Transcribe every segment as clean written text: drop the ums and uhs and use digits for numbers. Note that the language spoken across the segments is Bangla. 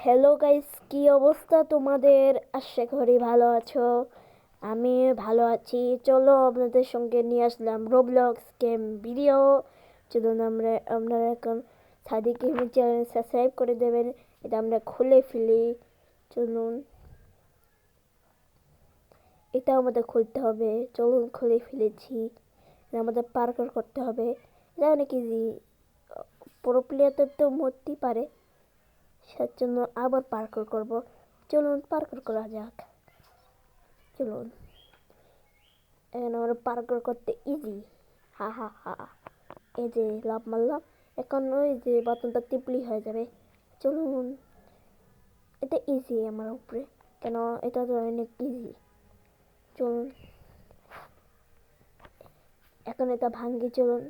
হ্যালো গাইস, কি অবস্থা তোমাদের? আশা করি ভালো আছো। আমি ভালো আছি। চলো আপনাদের সঙ্গে নিয়ে আসলাম রোবলক্স গেম ভিডিও। চলুন আপনারা এখন সাদিক গেমিং চ্যানেল সাবস্ক্রাইব করে দেবেন। এটা আমরা খুলে ফেলি। চলুন, এটা আমাদের খুলতে হবে। চলুন, খুলে ফেলেছি। এটা আমাদের পার্কার করতে হবে। এটা অনেক ইজি। প্রো প্লেয়ারদের তো মরতেই পারে, সেটার জন্য আবার পার্কার করব। চলুন পার্কার করা যাক। চলুন, এখন আমরা পার্কার করতে ইজি। হা হা হা। এই যে লাভ মারলাম, এখন ওই যে বাটনটা টিপলি হয়ে যাবে। চলুন, এটা ইজি আমার উপরে, কেন এটা তো অনেক ইজি। চলুন, এখন এটা ভাঙ্গি। চলুন,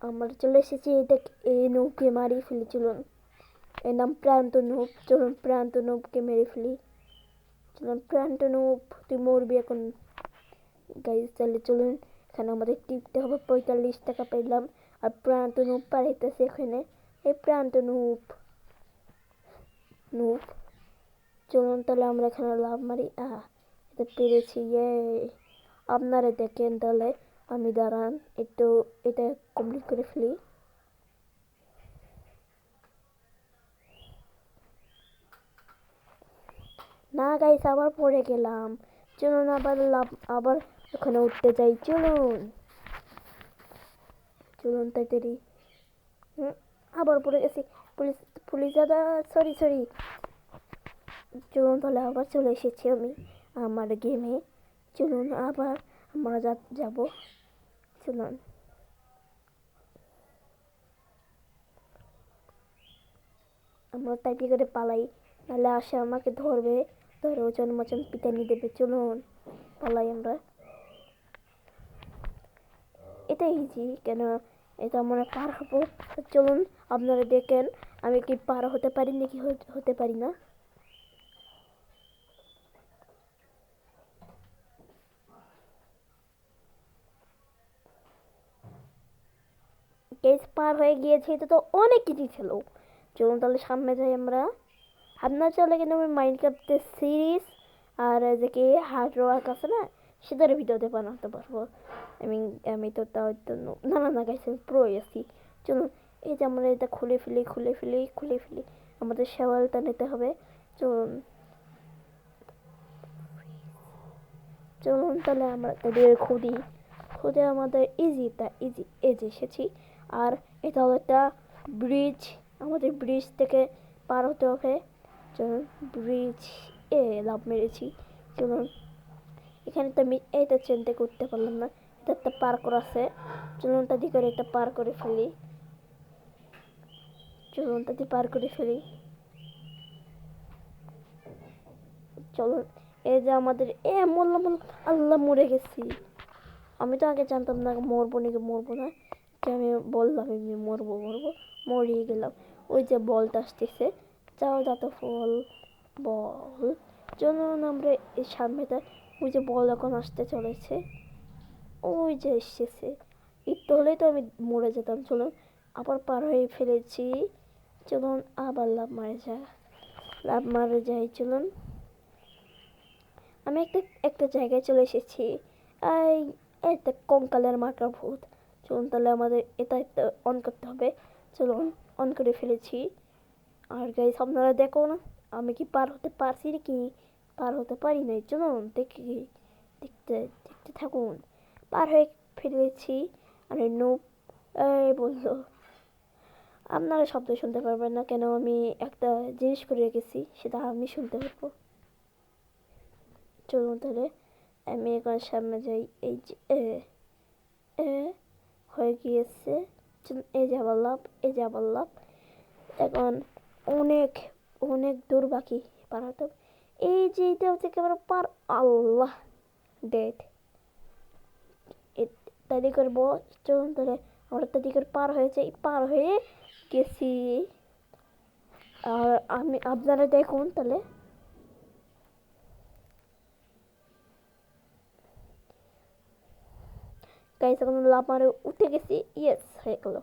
আমরা চলে এসেছি। এটা এই নৌকে মারি ফেলি। চলুন, এর নাম প্রান্ত নূপ। চলুন প্রান্ত নূপকে মেরে ফেলি। চলুন প্রান্ত নূপ, তুই মরবি এখন। গাইজ তাহলে চলুন, এখানে আমাদের টিপতে হবে। 45 টাকা পেলাম। আর প্রান্ত নূপ পাঠাইতেছে এখানে। এই প্রান্ত নূপ নূপ চলুন তাহলে আমরা এখানে লাভ মারি। এটা পেরেছি, ইয়ে। আপনারা দেখেন তাহলে, আমি দাঁড়ান একটু, এটা কমপ্লিট করে ফেলি। না গাইস, আবার পড়ে গেলাম। চলুন আবার ওখানে উঠতে যাই। চলুন চলুন তাড়াতাড়ি। আবার পড়ে গেছি। পুলিশ পুলিশ দাদা, সরি সরি। চলুন তাহলে আবার চলে এসেছি আমি আমার গেমে। চলুন আবার আমরা যাব। চলুন, আমরা তাইপি করে পালাই, নাহলে আসে আমাকে ধরবে। ধরে ওজন মোচন পিটানি দেবে। চলুন পালাই আমরা। এটা ইজি, কেন এটা আমরা পার হবো। চলুন আপনারা দেখেন আমি কি পার হতে পারি নাকি হতে পারি না। কেস পার হয়ে গিয়েছে, এটা তো অনেক কিছু ছিল। চলুন তাহলে সামনে যাই আমরা। আপনার চলে কিন্তু আমি মাইনক্রাফটের সিরিজ আর যে কি হার্ড ওয়ার্ক আছে না, সেটার ভিডিওতে বানাতে পারবো। আমি আমি তো তাও না না না গাইস, আমি প্রো আছি। চলুন, এই যে আমরা এটা খুলে ফেলি। আমাদের শেওয়ালটা নিতে হবে। চলুন চলুন তাহলে আমরা তাদের খুদে আমাদের ইজি এসেছি। আর এটা হলো একটা ব্রিজ। আমাদের ব্রিজ থেকে পার হতে হবে। চলুন ব্রিজ লাভ মেরেছি। চলুন, এখানে তো আমি এইটা চিন্তা করতে পারলাম না, এটা একটা পার করা আছে। চলুন তাদি করে এটা পার করে ফেলি। চলুন তাদি পার করে ফেলি। চলুন, এই যে আমাদের মরলাম। আল্লাহ, মরে গেছি। আমি তো আগে জানতাম না মরবো নাকি মরবো না। আমি বললাম আমি মরবো, মরিয়ে গেলাম। ওই যে বলটা আসতেছে, যাও যাতে ফল বল। চলুন আমরা এই সামনেটা, ওই যে বল এখন আসতে চলেছে। ওই যে এসেছে, একটু হলেই তো আমি মরে যেতাম। চলুন আবার পার হয়ে ফেলেছি। চলুন আবার লাভ মারে যাই। চলুন, আমি একটা জায়গায় চলে এসেছি। এই একটা কঙ্কালের মার্কা ভূত। চলুন তাহলে আমাদের এটা একটা অন করতে হবে। চলুন অন করে ফেলেছি। আর গাইস আপনারা দেখো না, আমি কি পার হতে পারছি নাকি পার হতে পারি নাই। চলুন দেখতে দেখতে থাকুন। পার হয়ে ফেলেছি। আরে নুপ বললো। আপনারা শব্দ শুনতে পারবেন না, কেন আমি একটা জিনিস করে রেখেছি, সেটা আমি শুনতে পারবো। চলুন তাহলে আমি এখন সামনে যাই। এই যে হয়ে গিয়েছে। এই যে আবার লাভ। এখন অনেক অনেক দূর বাকি পার হতে। এই যে এটা হচ্ছে কেমন পার। আল্লাহ, ডেড। তাড়াতাড়ি করে বস। চলুন তাহলে আমরা তাড়াতাড়ি করে পার হয়ে গেছি। আর আপনারা দেখুন তাহলে। গাইস এখন লাভ মারে উঠে গেছি। ইয়েস, হয়ে গেল।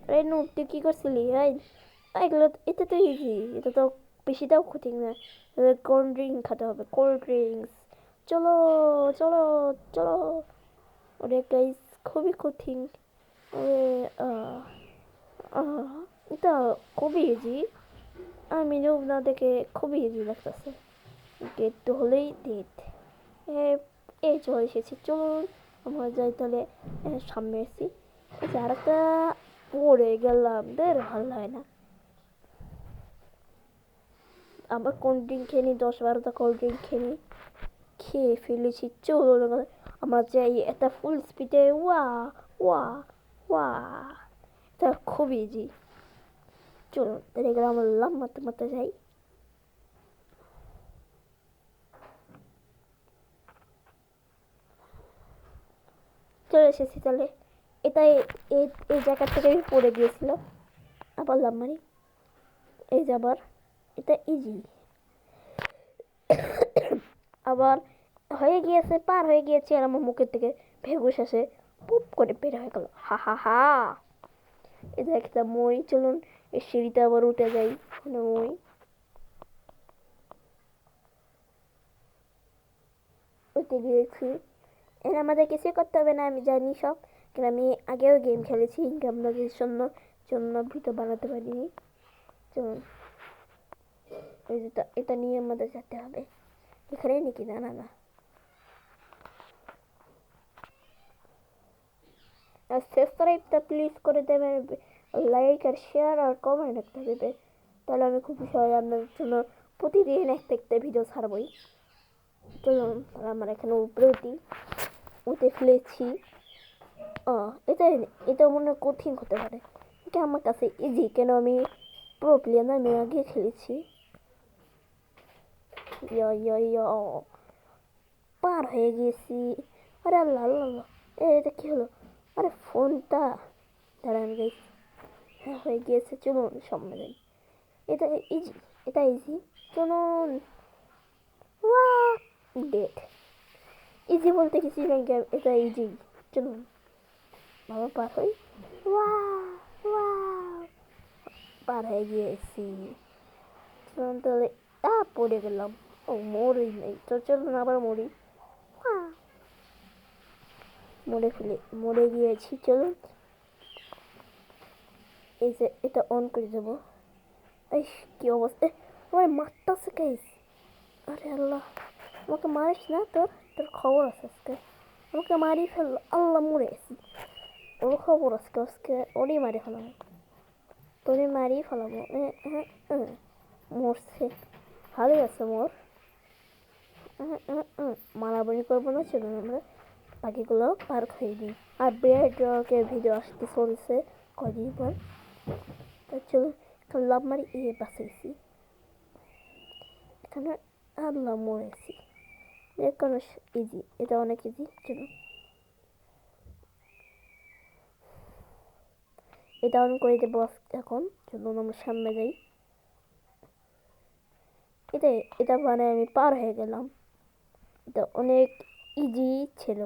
আরে নো, তুই কি করছিলি? এগুলো এটা তো ইজি, এটা তো বেশিটাও কঠিন না। কোল্ড ড্রিঙ্ক খেতে হবে, কোল্ড ড্রিঙ্কস। চলো চলো চলো। ওরে গাইস, খুবই কঠিন। ওরে আহ, আহ, এটা খুবই ইজি। আমি না দেখে খুবই ইজি লাগতেছে। গেট তো হলেই ডেট। এই চলে এসেছি, চলুন আমরা যাই তাহলে। সামনে এসেছি। আর একটা পড়ে গেলাম, দের ভালো হয় না। আবার কোল্ড ড্রিঙ্ক খেয়ে নিই, 10-12টা কোল্ড ড্রিঙ্ক খেয়ে ফেলেছি। চলুন আমরা যাই একটা ফুল স্পিডে। ওয়া ওয়া ওয়া, এটা খুব ইজি। চলুন তাহলে এগুলো আমরা মারতে মারতে যাই। চলে এসেছি তাহলে। এটাই এই জায়গা থেকে আমি পড়ে গিয়েছিলাম। আবার লাভ মারি। এই যে আবার, এটা ইজি। আবার হয়ে গিয়েছে, পার হয়ে গিয়েছে, আর আমার মুখের থেকে ভেগুস আসে, পুপ করে বের হয়ে গেল। হা হা হা। এটা একটা মই। চলুন এই সিঁড়িতে আবার উঠে যাই। মই উঠে গিয়েছি। এর আমাদের কিছুই করতে হবে না, আমি জানি সব। কারণ আমি আগেও গেম খেলেছি, আপনাদের জন্য জন্য ভিডিও বানাতে পারিনি। চলুন এই যেটা, এটা নিয়ে আমাদের যেতে হবে। এখানে নাকি? না না না। আর সাবস্ক্রাইবটা প্লিজ করে দেবেন, লাইক আর শেয়ার আর কমেন্ট একটা দেবে, তাহলে আমি খুব খুশি হই। আপনাদের জন্য প্রতিদিন একটা একটা ভিডিও ছাড়বই। চলুন আমার এখানে উপরে উঠে ফেলেছি। এটা এটা মনে হয় কঠিন হতে পারে, এটা আমার কাছে ইজি। কেন আমি প্রো প্লেয়ার না, আমি আগে খেলেছি। ইয়া ইয়া ইয়া, পার হয়ে গেছি। আরে আল্লাহ আল্লাহ আল্লাহ, এটা কি হলো? আরে ফোনটা দাঁড়ান গাইস। হ্যাঁ হয়ে গিয়েছে, চলুন সামনে যাই। এটা ইজি, এটা ইজি। চলুন। ডেট ইজি বলতে কিছু নাই, এটা ইজি। চলুন বাবা পার হই। ওয়া ওয়া, পার হয়ে গিয়েছি। চলুন তাহলে। পড়ে গেলাম। ও মরি নেই তো, চলুন আবার মরি। মরে গিয়েছি। চলুন এই যে এটা অন করে দেবো। এই কি অবস্থা, আমার মারতেছে গাইস। আরে আল্লাহ, আমাকে মারিস না, তোর তোর খবর আছে আজকে। আমাকে মারি ফেললো, আল্লাহ মরে গেছি। ওর খবর আজকে, আজকে ওরই মারি ফেলাবো, তোরই মারি ফেলাবো। মরছে, ভালোই আছে মোর। মারামারি করবো না, চলুন আমরা বাকিগুলো পার খাই দিই। আর বেয়ারকে ভিডিও আসতে চলছে কদিন পর। তো চলুন লাভ মারি। বাঁচাইছি এখানে, আল্লাহ মরেছি। এর কারণ ইজি, এটা অনেক ইজি। চলুন এটা অন করে দেবো এখন। চলুন আমরা সামনে যাই। এটা এটা মানে আমি পার হয়ে গেলাম। এটা অনেক ইজি ছিল।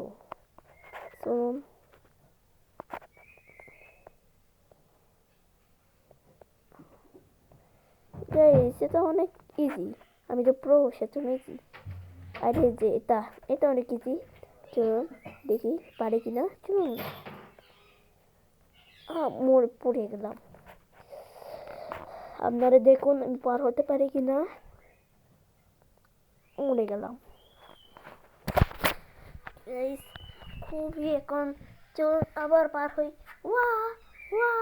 চলুন সেটা অনেক ইজি, আমি তো প্রো, সেজন্য ইজি। আরে যে এটা, এটা অনেক ইজি। চলুন দেখি পারে কিনা। চলুন মোর পড়ে গেলাম। আপনারা দেখুন আমি পার হতে পারি কিনা। মরে গেলাম খুবই। এখন চলুন আবার পার হই। ওয়া ওয়া,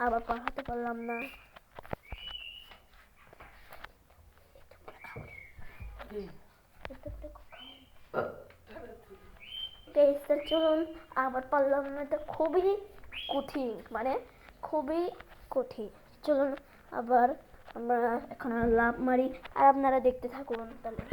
আবার পার হতে পারলাম না। চলুন আবার পারলাম না, এটা খুবই কঠিন, মানে খুবই কঠিন। চলুন আবার আমরা এখন লাভ মারি, আর আপনারা দেখতে থাকুন তাহলে।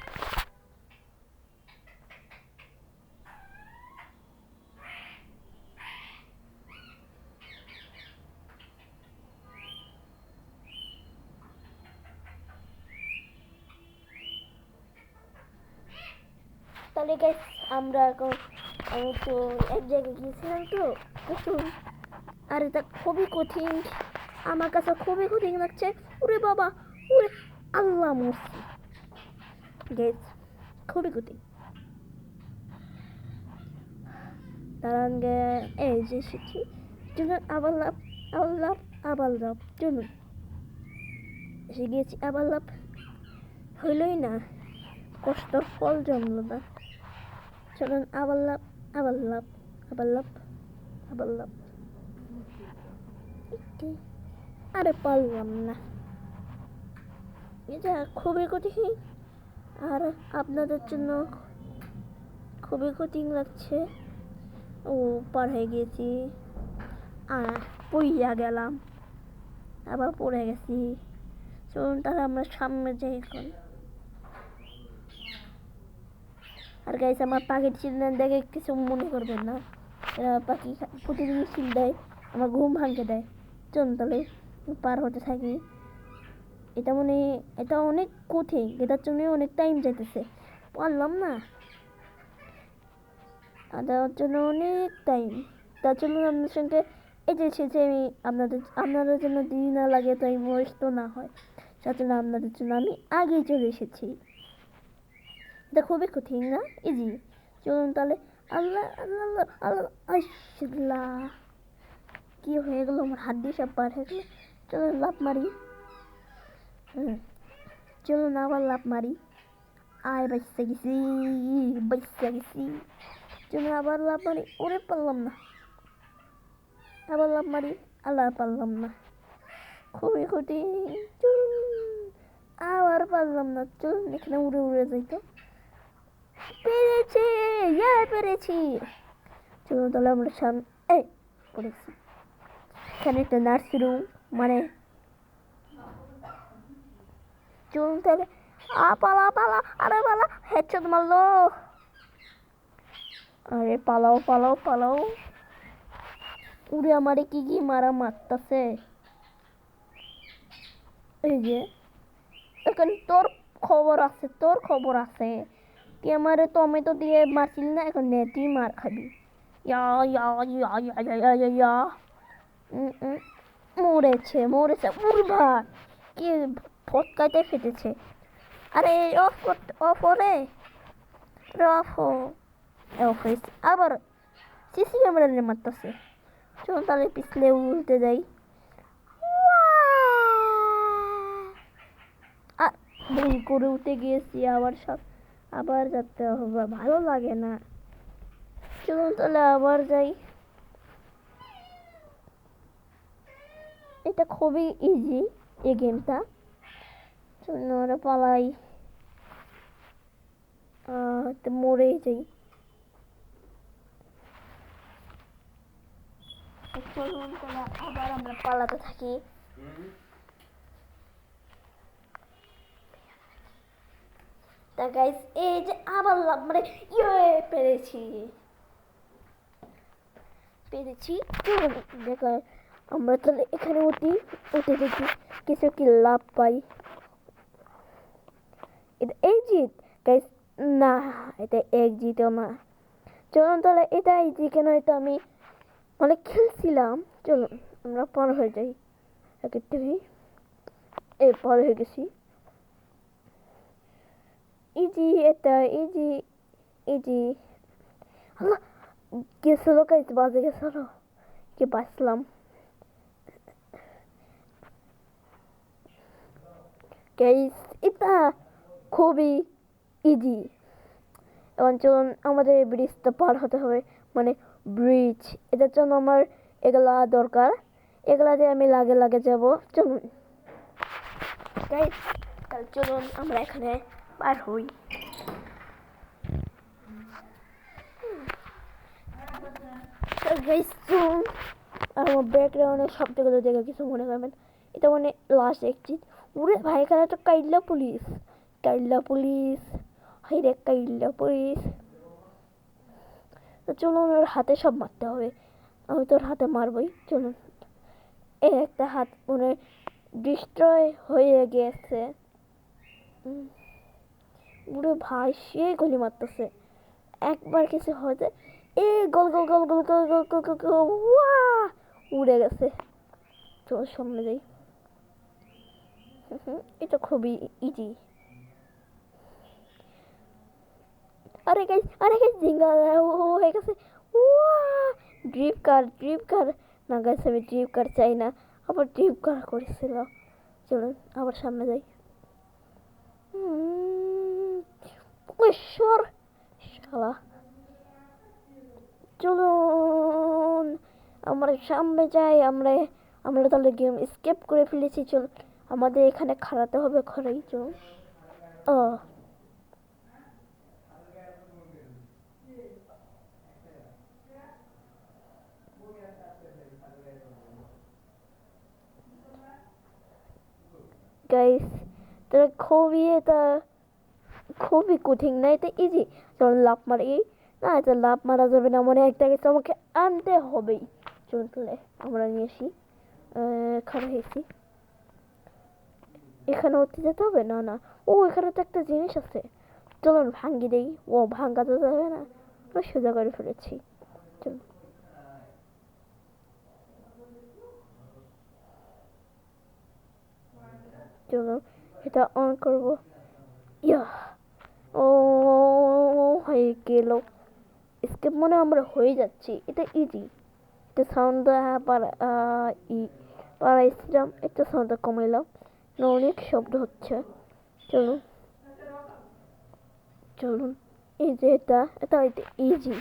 তাহলে গাইস আমরা এখন, আমি তো এক জায়গায় গিয়েছিলাম তো, চলুন আর এটা খুবই কঠিন, আমার কাছে খুবই কঠিন লাগছে। ওরে বাবা, ওরে আল্লাহ, মরছি গেস, খুবই কঠিন। দাঁড়ান গে, এই যে এসেছি। চলুন আবার লাভ, আবার লাভ, আবার লাভ। চলুন, এসে গিয়েছি, আবার লাভ। হইলই না, কষ্টর ফল জমল না। চলুন আবার লাভ, আবার লাভ, আবার লাভ, আবার লাভ। আরে পারলাম না, এটা খুবই কঠিন, আর আপনাদের জন্য খুবই কঠিন লাগছে। ও, পার হয়ে গিয়েছি, আর পইয়া গেলাম, আবার পড়ে গেছি। চলুন তাহলে আমরা সামনে যাই এখন। আর গাইস, আমার পাখির চিল্লান দেখে কিছু মনে করবেন না, এরা পাখি প্রতিদিন চিল দেয়, আমার ঘুম ভাঙতে দেয়। চলুন তাহলে পার হতে থাকি। এটা অনেক কঠিন, এটার জন্য অনেক টাইম যাইতেছে, পারলাম না, তার জন্য অনেক টাইম। তার জন্য আপনার সঙ্গে এই যে এসেছি আমি, আপনাদের জন্য দেরি না লাগে, তাই ওয়েস্ট না হয়, তার জন্য আপনাদের জন্য আমি আগেই চলে এসেছি। এটা খুবই কঠিন না, ইজি। চলুন তাহলে, আল্লাহ আল্লাহ আল্লাহ আল্লাহ, আল্লাহ, কি হয়ে গেল, আমার হাত দিয়ে সব পার হয়ে গেল। চলুন লাফ মারি, চলুন আবার লাফ মারি। আয়, বাচ্চা গেছি, বাচ্চা গেছি। চলুন আবার লাফ মারি, ওরে পারলাম না, আবার লাফ মারি, আল্লাহ পারলাম না, খুবই কঠিন। চলুন, আবার পারলাম না। চলুন এখানে উড়ে উড়ে যাইতো, পেরেছি, পেরেছি। চলুন তাহলে আমরা সামনে, এই পড়েছি, এখানে একটা নার্সিং, মানে চলুন তাহলে, পালা পালা, আরে পালা, হেডশট মারলো, আরে পালাও পালাও পালাও। উড়ে আমারে কি কি মারা মারতাছে, এই যে এখন তোর খবর আছে, তোর খবর আছে, তুই আমারে টমেটো দিয়ে মারছিল না, এখন নে তুই মার খাবি। ইয়া ইয়া ইয়া ইয়া ইয়া ইয়া ইয়া। মরেছে মরেছে, উড়বা কি ফটকাতে ফেটেছে। আরে অফ অফ রে, অফ অফ হয়েছে, আবার সিসি ক্যামেরা নিয়ে মারতেছে। চলুন তাহলে পিছলে উল্টে যাই। আর ভুল করে উঠে গিয়েছি, আবার যেতে হবে, ভালো লাগে না। চলুন তাহলে আবার যাই। এটা খুবই ইজি এই গেমটা। চলুন আমরা পালাই, মরেই যাই। চলুন তাহলে আবার আমরা পালাতে থাকি। তা গাইস, এই যে আবার লাভ মানে পেরেছি পেরেছি। দেখো, আমরা তাহলে এখানে উঠে দেখি কিছু কি লাভ পাই। এটা এক্সিট গাইস, না এটা এক্সিটও না। চলুন তাহলে, এটা ইজি কেন, এটা আমি অনেক খেলছিলাম। চলুন আমরা পার হয়ে যাই, একের থেকে পার হয়ে গেছি। ইজি, এটা ইজি ইজি। আল্লাহ, গেছিল গাইস, বাজে গেছিল, কি বাঁচলাম। গাইস, এটা খুবই ইজি। এখন চলুন আমাদের ব্রিজটা পার হতে হবে, মানে ব্রিজ, এটার জন্য আমার এগুলা দরকার, এগুলা দিয়ে আমি লাগে লাগে যাব। চলুন গাইস, তাহলে চলুন আমরা এখানে পার হই। গাইস চলুন, আর আমার ব্যাকগ্রাউন্ডের শব্দগুলো দেখে কিছু মনে করবেন, এটা মানে লাস্ট এক্সিট। উড়ে ভাই, এখানে একটা কাইল্লা পুলিশ, কাইল্লা পুলিশ, হাই রে কাইল্লা পুলিশ। তো চলুন ওর হাতে সব মারতে হবে, আমি তোর হাতে মারবই। চলুন, এই একটা হাত মানে ডিস্ট্রয় হয়ে গেছে। উড়ে ভাই, সে গুলি মারতেছে, একবার কিছু হয়েছে, এ গোল গোল গোল গোল গোল গোল গোল গোল গোল, ওয়া উড়ে গেছে। চলো সামনে যাই। এটা খুবই ইজি। আরে গাইস জিঙ্গা হয়ে গেছে। ড্রিপ কার। না গাইস আমি ড্রিপ কার চাই না, আবার ড্রিপ কার করেছিলাম। চলুন আবার সামনে যাই। ঈশ্বর শালা। চলুন আমরা সামনে যাই। আমরা তাহলে গেম স্কেপ করে ফেলেছি। চলুন আমাদের এখানে খাড়াতে হবে খড়াই। চলুন ও গাইস এটা খুবই কঠিন না, এটা ইজি। চলুন লাফ মারি। না এটা লাফ মারা যাবে না, মনে একটা কিছু আমাকে আনতে হবেই। চলুন তাহলে আমরা নিয়ে আসি। খারাপ হয়েছি। এখানে উঠতে যেতে হবে না না। ও এখানে তো একটা জিনিস আছে, চলুন ভাঙ্গি দেই। ও ভাঙ্গা তো যাবে না, আমরা সোজা করে ফেলেছি। চলুন চলুন এটা অন করবো। ইয়া ও হয়ে গেল স্কেপ। মনে আমরা হয়ে যাচ্ছি, এটা ইজি। এটা সাউন্ড পাড়াইছিলাম, একটা সাউন্ডটা কমাইলাম, অনেক শব্দ হচ্ছে। চলুন চলুন এই যে এটা ইজি।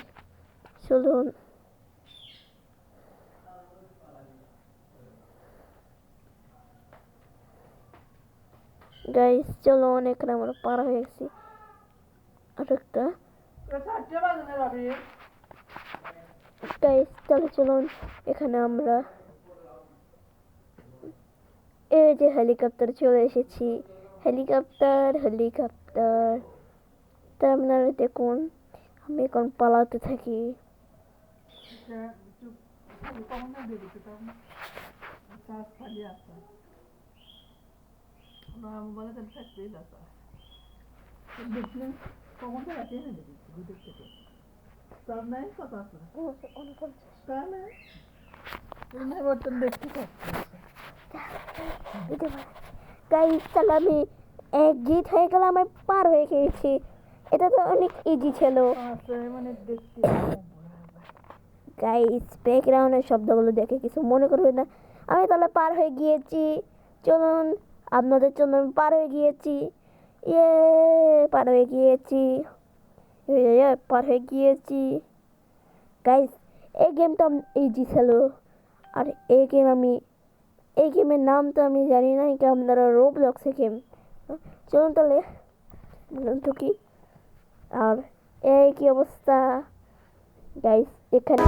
চলুন গাইস চলুন এখানে আমরা পার হয়ে গেছি। আরেকটা গাইস তাহলে চলুন এখানে আমরা এই যে হেলিকপ্টার চলে এসেছি। হেলিকপ্টার তা আপনারা দেখুন আমি এখন পালাতে থাকি। গাইস তাহলে আমি এক জিত হয়ে গেলাম, আমি পার হয়ে গিয়েছি। এটা তো অনেক ইজি ছিল। গাইস ব্যাকগ্রাউন্ডের শব্দগুলো দেখে কিছু মনে করবে না, আমি তাহলে পার হয়ে গিয়েছি। চলুন আপনাদের জন্য আমি পার হয়ে গিয়েছি। ইয়ে পার হয়ে গিয়েছি, পার হয়ে গিয়েছি। গাইস এই গেমটা ইজি ছিল। আর এই গেমের নাম তো আমি জানি না, কি আপনারা রোবলক্সে গেম। চলুন তাহলে বলুন তো কি। আর এই কি অবস্থা গাইস এখানে